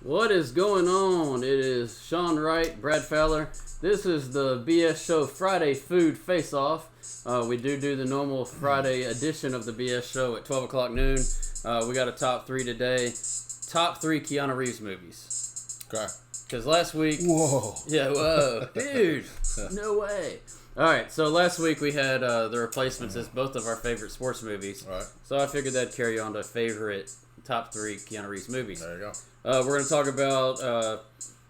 What is going on? It is Sean Wright, Brad Fowler. This is the BS Show Friday Food Face-Off. We do the normal Friday edition of the BS Show at 12 o'clock noon. We got a top three today. Top three Keanu Reeves movies. Okay. Because last week... Whoa. Yeah, whoa. Dude, no way. All right, so last week we had The Replacements as both of our favorite sports movies. All right. So I figured that'd carry on to favorite top three Keanu Reeves movies. There you go. We're going to talk about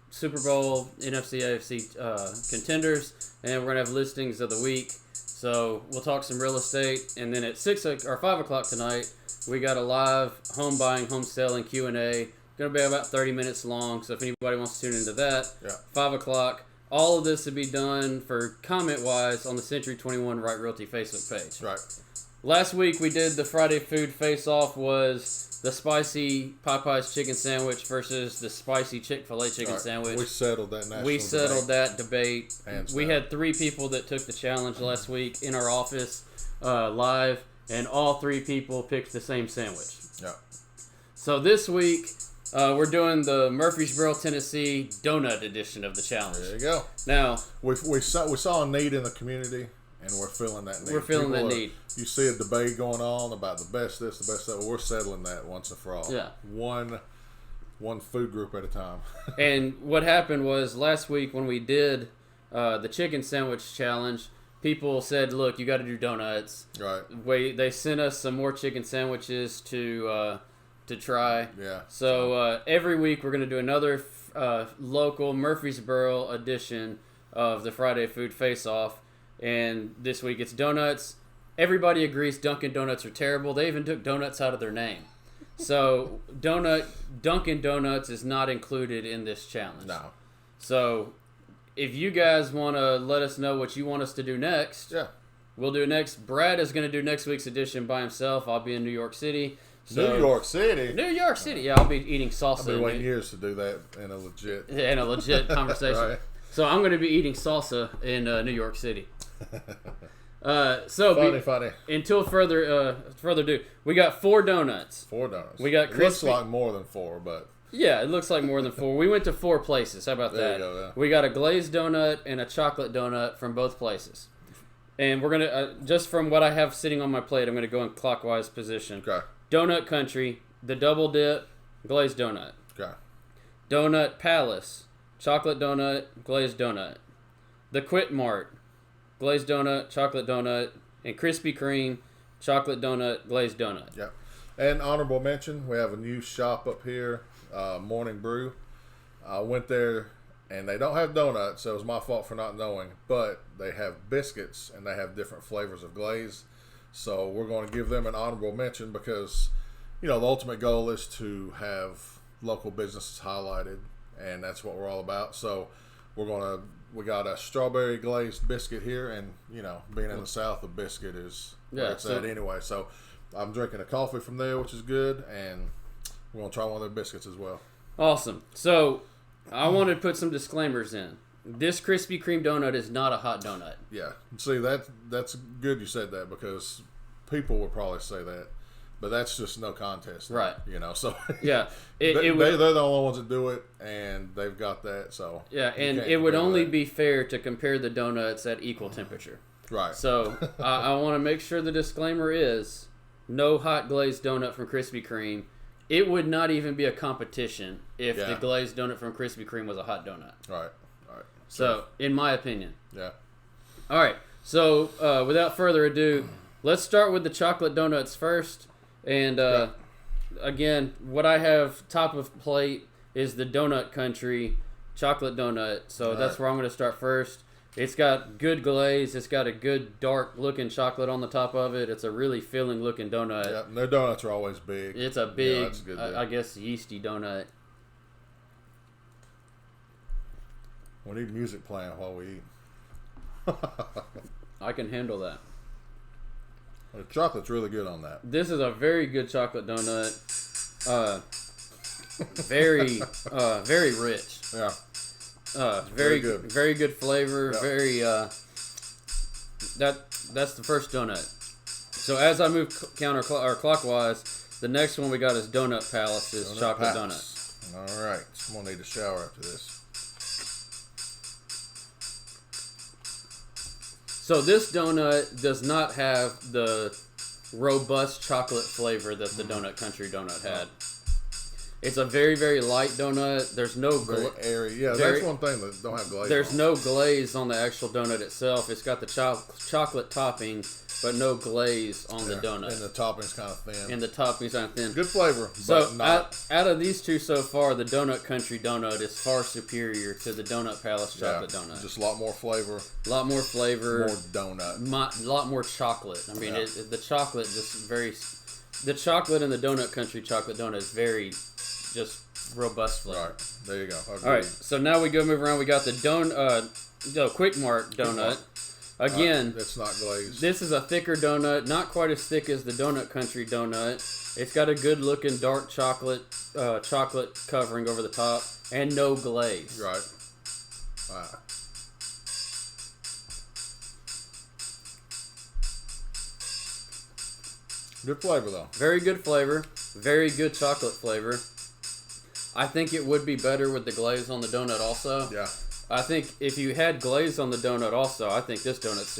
Super Bowl, NFC, AFC contenders, and we're going to have listings of the week. So we'll talk some real estate, and then at 5 o'clock tonight, we got a live home buying, home selling Q&A. Going to be about 30 minutes long, so if anybody wants to tune into that, 5 o'clock. All of this will be done for comment-wise on the Century 21 Wright Realty Facebook page. Right. Last week we did the Friday Food Face-Off was the spicy Popeye's chicken sandwich versus the spicy Chick-fil-A chicken sandwich. We settled that debate. We had 3 people that took the challenge last week in our office live, and all 3 people picked the same sandwich. Yeah. So this week we're doing the Murfreesboro, Tennessee donut edition of the challenge. There you go. Now we saw a need in the community, and we're filling that need. We're filling that need. You see a debate going on about the best this, the best that. Well, we're settling that once and for all. Yeah. One food group at a time. And what happened was last week when we did the chicken sandwich challenge, people said, "Look, you got to do donuts." Right. They sent us some more chicken sandwiches to try. Yeah. So every week we're going to do another local Murfreesboro edition of the Friday Food Face-Off. And this week it's donuts. Everybody agrees Dunkin' Donuts are terrible. They even took donuts out of their name. So Dunkin' Donuts is not included in this challenge. No. So if you guys want to let us know what you want us to do next, we'll do it next. Brad is going to do next week's edition by himself. I'll be in New York City. So, New York City? Yeah, I'll be eating salsa. I've been waiting years to do that in a legit conversation. Right. So I'm going to be eating salsa in New York City. Funny. Until further ado, we got 4 donuts. 4 donuts. We got crispy. It looks like more than 4, but yeah, it looks like more than 4. We went to 4 places. How about that? There you go, yeah. We got a glazed donut and a chocolate donut from both places. And we're gonna just from what I have sitting on my plate, I'm gonna go in clockwise position. Okay. Donut Country, the double dip, glazed donut. Okay. Donut Palace, chocolate donut, glazed donut. The Quit Mart, glazed donut, chocolate donut, and Krispy Kreme, chocolate donut, glazed donut. Yeah. And honorable mention, we have a new shop up here, Morning Brew. I went there, and they don't have donuts, so it was my fault for not knowing. But they have biscuits, and they have different flavors of glaze. So we're going to give them an honorable mention because, the ultimate goal is to have local businesses highlighted, and that's what we're all about. So we got a strawberry glazed biscuit here, and being in the South, a biscuit is where it's at anyway. So I'm drinking a coffee from there, which is good, and we're gonna try one of their biscuits as well. Awesome. So I want to put some disclaimers in. This Krispy Kreme donut is not a hot donut. Yeah. See, that's good you said that because people would probably say that. But that's just no contest. Right. So yeah. They're the only ones that do it, and they've got that. So yeah, and it would only be fair to compare the donuts at equal temperature. Right. So I want to make sure the disclaimer is no hot glazed donut from Krispy Kreme. It would not even be a competition if the glazed donut from Krispy Kreme was a hot donut. Right. So, in my opinion. Yeah. All right. So, without further ado, let's start with the chocolate donuts first. And, again, what I have top of plate is the Donut Country chocolate donut. So, that's where I'm going to start first. It's got good glaze. It's got a good dark-looking chocolate on the top of it. It's a really filling-looking donut. Yeah, their donuts are always big. It's a big, I guess, yeasty donut. We need music playing while we eat. I can handle that. The chocolate's really good on that. This is a very good chocolate donut. Very rich. Yeah. Very good. Very good flavor. Yeah. Very. That's the first donut. So as I move clockwise, the next one we got is Donut Palace's chocolate donut. All right. I'm going to need a shower after this. So this donut does not have the robust chocolate flavor that the Donut Country donut had. It's a very, very light donut. There's no very airy. Yeah, that's one thing that don't have glaze. There's no glaze on the actual donut itself. It's got the chocolate topping, but no glaze on the donut. And the topping's kind of thin. Good flavor. So out of these two so far, the Donut Country donut is far superior to the Donut Palace chocolate donut. Just a lot more flavor. More donut. A lot more chocolate. I mean, the chocolate the chocolate in the Donut Country chocolate donut is very just robust flavor. Right. There you go. All right. So now we move around. We got the Quick Mart donut. Again, it's not glazed. This is a thicker donut, not quite as thick as the Donut Country donut. It's got a good looking dark chocolate covering over the top and no glaze. Right. Wow. Good flavor though. Very good flavor. Very good chocolate flavor. I think it would be better with the glaze on the donut also. Yeah. I think if you had glaze on the donut also, I think this donut's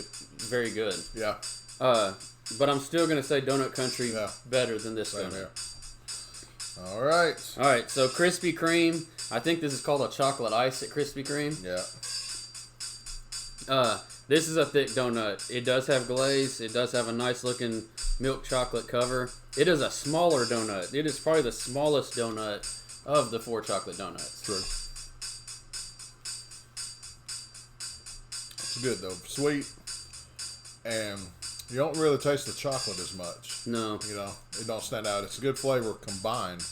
very good. Yeah. But I'm still going to say Donut Country better than this donut. Here. All right. All right, so Krispy Kreme. I think this is called a chocolate ice at Krispy Kreme. Yeah. This is a thick donut. It does have glaze. It does have a nice looking milk chocolate cover. It is a smaller donut. It is probably the smallest donut of the 4 chocolate donuts. True. It's good though. Sweet. And you don't really taste the chocolate as much. No. You know, it don't stand out. It's a good flavor combined.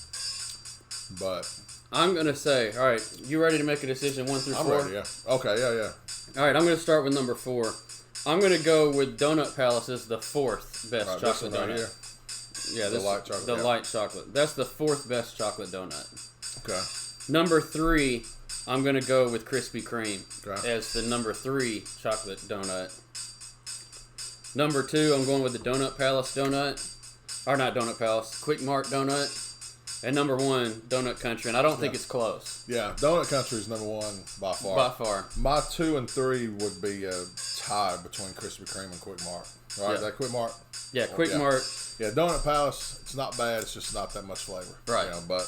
But I'm going to say, all right, you ready to make a decision 1 through 4? I'm ready, yeah. Okay, yeah. All right, I'm going to start with number 4. I'm going to go with Donut Palace's the 4th best chocolate donut. Here. Yeah, the light chocolate. The light chocolate. That's the 4th best chocolate donut. Okay. Number 3, I'm going to go with Krispy Kreme as the number 3 chocolate donut. Number 2, I'm going with the Donut Palace donut. Or not Donut Palace, Quick Mart donut. And number 1, Donut Country. And I don't think it's close. Yeah, Donut Country is number 1 by far. By far. My 2 and 3 would be a tie between Krispy Kreme and Quick Mart. Right? That Quick Mart? Yeah, Quick Mart. Yeah, Donut Palace, it's not bad. It's just not that much flavor. Right. You know, but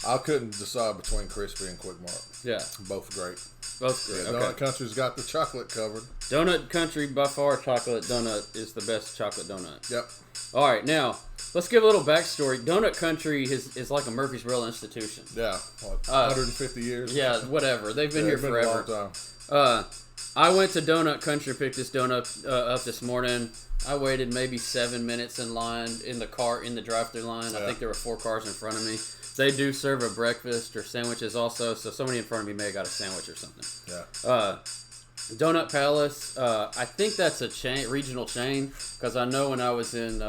I couldn't decide between Krispy and Quick Mart. Yeah. Both great. Both great. Yeah, Donut Country's got the chocolate covered. Donut Country, by far, chocolate donut is the best chocolate donut. Yep. All right, now, let's give a little backstory. Donut Country is like a Murfreesboro institution. Yeah. What, 150 years? Yeah, whatever. They've been here forever. Been a long time. I went to Donut Country, picked this donut up this morning. I waited maybe 7 minutes in line in the drive-through line. Yeah. I think there were 4 cars in front of me. They do serve a breakfast or sandwiches also, so somebody in front of me may have got a sandwich or something. Yeah. Donut Palace, I think that's a regional chain, because I know when I was in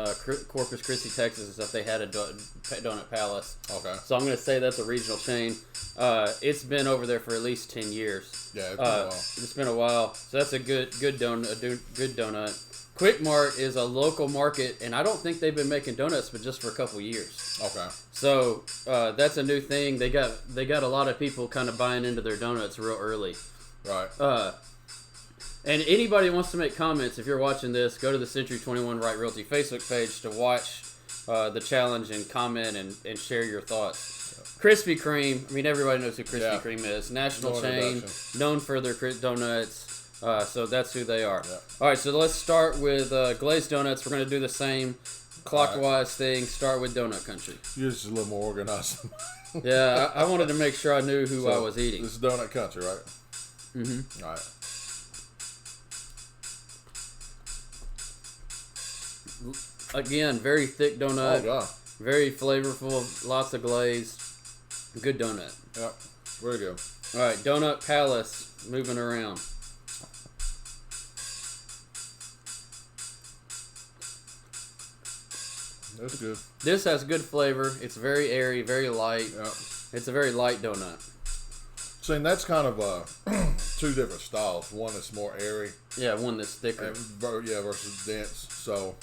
Corpus Christi, Texas, and stuff, they had a Donut Palace. Okay. So I'm going to say that's a regional chain. It's been over there for at least 10 years. Yeah, it's been a while. It's been a while. So that's a good donut. Quick Mart is a local market, and I don't think they've been making donuts but just for a couple years. Okay. So that's a new thing. They got a lot of people kind of buying into their donuts real early. Right. And anybody who wants to make comments, if you're watching this, go to the Century 21 Wright Realty Facebook page to watch the challenge and comment and share your thoughts. Yeah. Krispy Kreme, I mean, everybody knows who Krispy Kreme is. National chain, known for their donuts. So that's who they are. Yeah. All right, so let's start with glazed donuts. We're going to do the same clockwise thing. Start with Donut Country. You're just a little more organized. Yeah, I wanted to make sure I knew who I was eating. This is Donut Country, right? Mm-hmm. All right. Again, very thick donut. Oh, God. Very flavorful, lots of glaze. Good donut. Yep. Very good. All right, Donut Palace, moving around. That's good. This has good flavor. It's very airy, very light. Yep. It's a very light donut. See, and that's kind of 2 different styles. One that's more airy. Yeah, one that's thicker. Versus dense. So,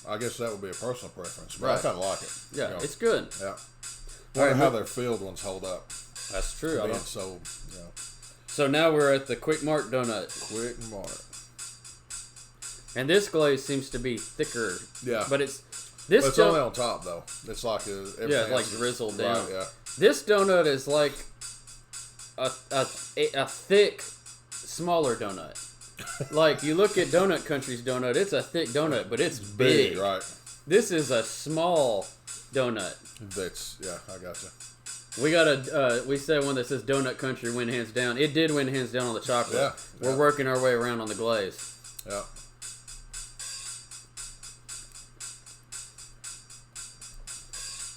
I guess that would be a personal preference. But Right. I kind of like it. Yeah, it's good. Yeah. Wonder how their field ones hold up. That's true. So now we're at the Quick Mart donut. Quick Mart. And this glaze seems to be thicker. Yeah. But it's only on top though. It's like it's like drizzled down. Right, yeah. This donut is like a thick, smaller donut. Like you look at Donut Country's donut, it's a thick donut, but it's big. Right. This is a small donut. I gotcha. We got we said one that says Donut Country win hands down. It did win hands down on the chocolate. Yeah. We're working our way around on the glaze. Yeah.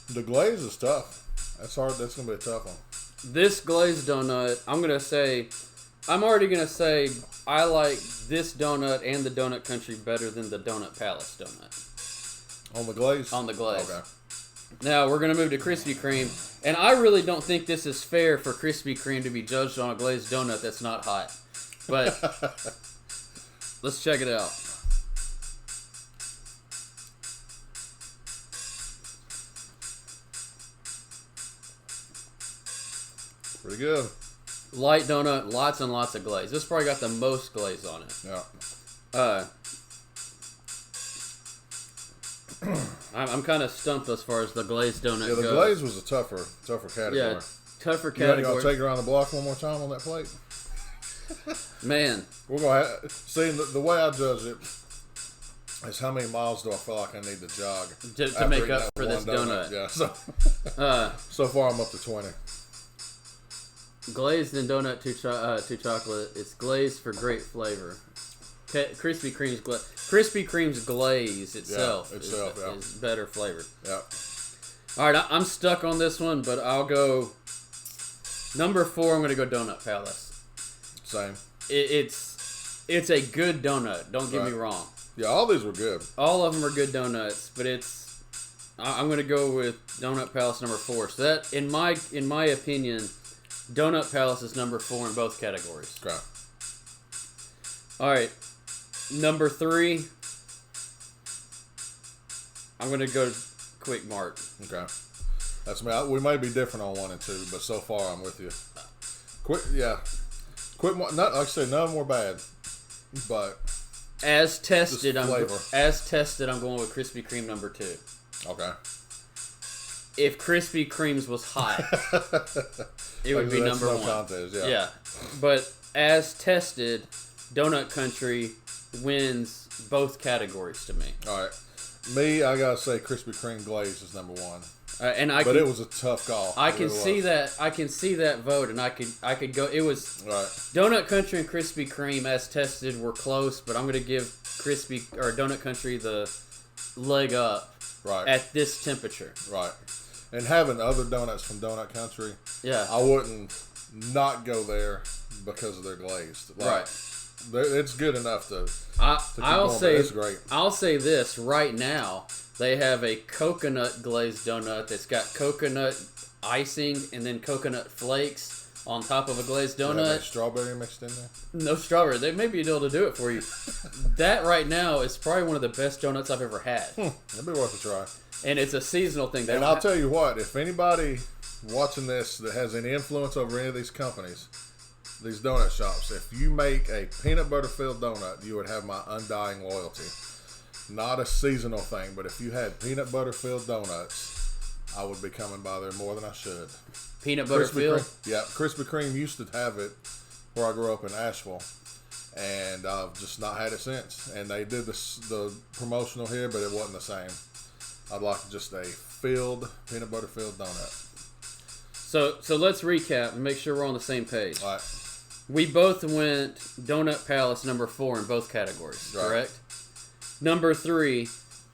The glaze is tough. That's hard. That's gonna be a tough one. This glazed donut, I'm already gonna say I like this donut and the Donut Country better than the Donut Palace donut. On the glaze? On the glaze. Okay. Now we're gonna move to Krispy Kreme, and I really don't think this is fair for Krispy Kreme to be judged on a glazed donut that's not hot. But let's check it out. Pretty good. Light donut, lots and lots of glaze. This probably got the most glaze on it. Yeah. I'm kind of stumped as far as the glazed donut goes. Yeah, the glaze was a tougher category. Yeah, tougher You ready category. to take it around the block one more time on that plate? Man, We're gonna see the way I judge it is how many miles do I feel like I need to jog to make up for this donut. Yeah. So so far I'm up to 20. Glazed and donut to chocolate. It's glazed for great flavor. Krispy Kreme's glaze itself, is better flavored. Yeah. All right, I'm stuck on this one, but I'll go number 4. I'm going to go Donut Palace. Same. It's a good donut. Don't get me wrong. Yeah, all these were good. All of them are good donuts, but I'm going to go with Donut Palace number 4. So that, in my opinion, Donut Palace is number 4 in both categories. Okay. All right. Number 3, I'm going to go Quick Mart. Okay. That's me. We may be different on 1 and 2, but so far I'm with you. Quick Mart. Not like I said, none more bad, but as tested, I'm going with Krispy Kreme number 2. Okay. If Krispy Kreme's was hot, it would be number 1. Contest, yeah. Yeah, but as tested, Donut Country wins both categories to me. All right. Me, I gotta say Krispy Kreme glaze is number 1. But it was a tough call. I can see that. I can see that vote, and I could go. It was right. Donut Country and Krispy Kreme as tested were close, but I'm gonna give Donut Country the leg up. Right. At this temperature. Right. And having other donuts from Donut Country, yeah, I wouldn't not go there because of their glazed. Right. It's good enough to I'll say it's great. I'll say this right now. They have a coconut glazed donut that's got coconut icing and then coconut flakes on top of a glazed donut. Strawberry mixed in there? No strawberry. They may be able to do it for you. That right now is probably one of the best donuts I've ever had. That'd be worth a try. And it's a seasonal thing. And I'll tell you what, if anybody watching this that has any influence over any of these companies, these donut shops, if you make a peanut butter filled donut, you would have my undying loyalty. Not a seasonal thing, but if you had peanut butter filled donuts, I would be coming by there more than I should. Peanut butter filled? Yeah, Krispy Kreme used to have it where I grew up in Asheville, and I've just not had it since. And they did the promotional here, but it wasn't the same. I'd like just a filled peanut butter filled donut. So let's recap and make sure we're on the same page. All right. We both went Donut Palace number 4 in both categories, correct? Number 3,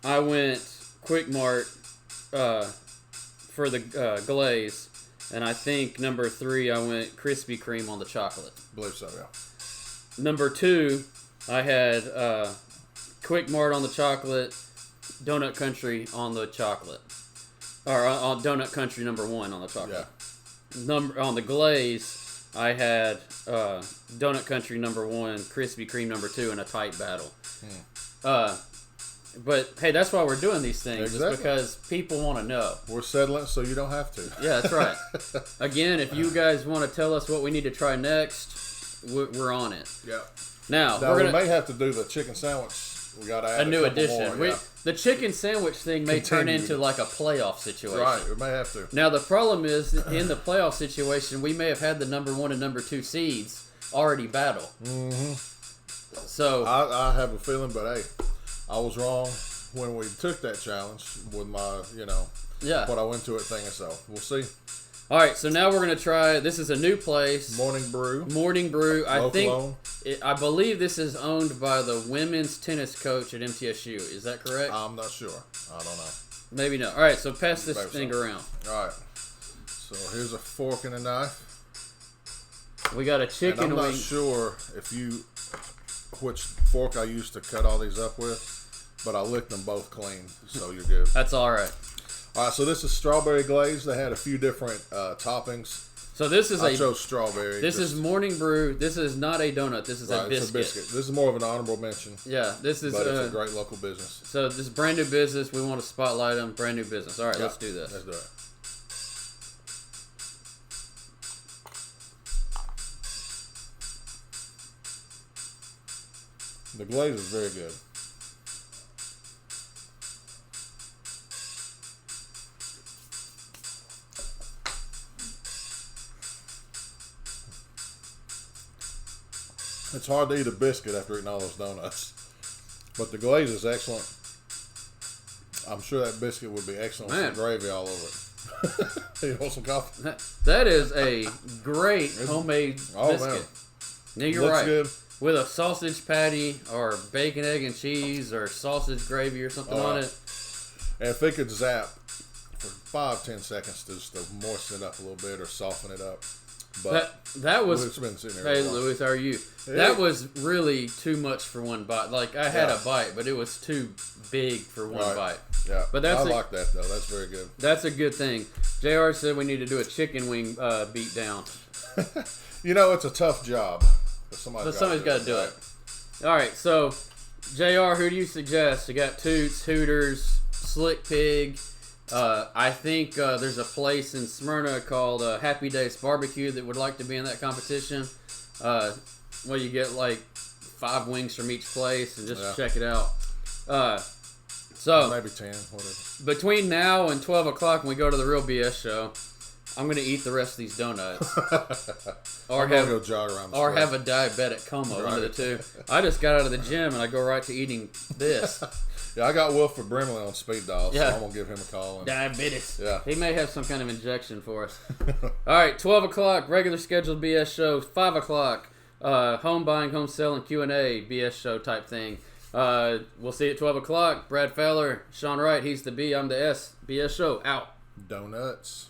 I went Quick Mart for the glaze, and I think number 3 I went Krispy Kreme on the chocolate. I believe so, yeah. Number 2, I had Quick Mart on the chocolate, Donut Country on the chocolate, or on Donut Country number 1 on the chocolate. Yeah. On the glaze, I had Donut Country number 1, Krispy Kreme number 2 in a tight battle. But hey, that's why we're doing these things. Exactly. Is because people want to know. We're settling so you don't have to. Yeah, that's right. Again, if you guys want to tell us what we need to try next, we're on it. Yeah. Now we may have to do the chicken sandwich. We got to add a new addition. More, yeah. The chicken sandwich thing may turn into like a playoff situation. Right, we may have to. Now the problem is, in the playoff situation, we may have had the number 1 and number 2 seeds already battle. Mm-hmm. So I have a feeling, but hey, I was wrong when we took that challenge with my, what I went to it thinking. So we'll see. All right, so now we're gonna try. This is a new place. Morning Brew. I believe this is owned by the women's tennis coach at MTSU. Is that correct? I'm not sure. I don't know. Maybe not. All right, so pass this thing around. All right. So here's a fork and a knife. We got a chicken and I'm wing. not sure which fork I used to cut all these up with, but I licked them both clean, so you're good. That's all right. All right, so this is strawberry glaze. They had a few different toppings. So this is I chose strawberry. This is Morning Brew. This is not a donut. This is a biscuit. It's a biscuit. This is more of an honorable mention. Yeah, this is. But it's a great local business. So this is brand new business. We want to spotlight them. Brand new business. All right, let's do this. Let's do it. The glaze is very good. It's hard to eat a biscuit after eating all those donuts. But the glaze is excellent. I'm sure that biscuit would be excellent with some gravy all over it. You want some coffee? That is a great homemade biscuit. Man. Yeah, you're Looks right. Good. With a sausage patty or bacon, egg, and cheese or sausage gravy or something on it. And if it could zap for 5-10 seconds just to moisten it up a little bit or soften it up. But that was. It's been sitting hey, Louis, how are you? Yeah. That was really too much for one bite. Like I had a bite, but it was too big for one bite. Yeah, but I like that though. That's very good. That's a good thing. JR said we need to do a chicken wing beat down. It's a tough job. Somebody's got to do it. All right, so JR, who do you suggest? You got Toots, Hooters, Slick Pig. I think there's a place in Smyrna called Happy Days Barbecue that would like to be in that competition. You get like 5 wings from each place and just check it out. So maybe 10, whatever. Between now and 12 o'clock when we go to the Real BS show, I'm going to eat the rest of these donuts. or go jog around the or square. have a diabetic coma, one of the two. I just got out of the gym and I go right to eating this. Yeah, I got Wilford Brimley on speed dial, so I'm going to give him a call. Diabetes. Yeah. He may have some kind of injection for us. All right, 12 o'clock, regular scheduled BS show. 5 o'clock, home buying, home selling, Q&A, BS show type thing. We'll see you at 12 o'clock. Brad Fowler, Sean Wright, he's the B, I'm the S. BS show, out. Donuts.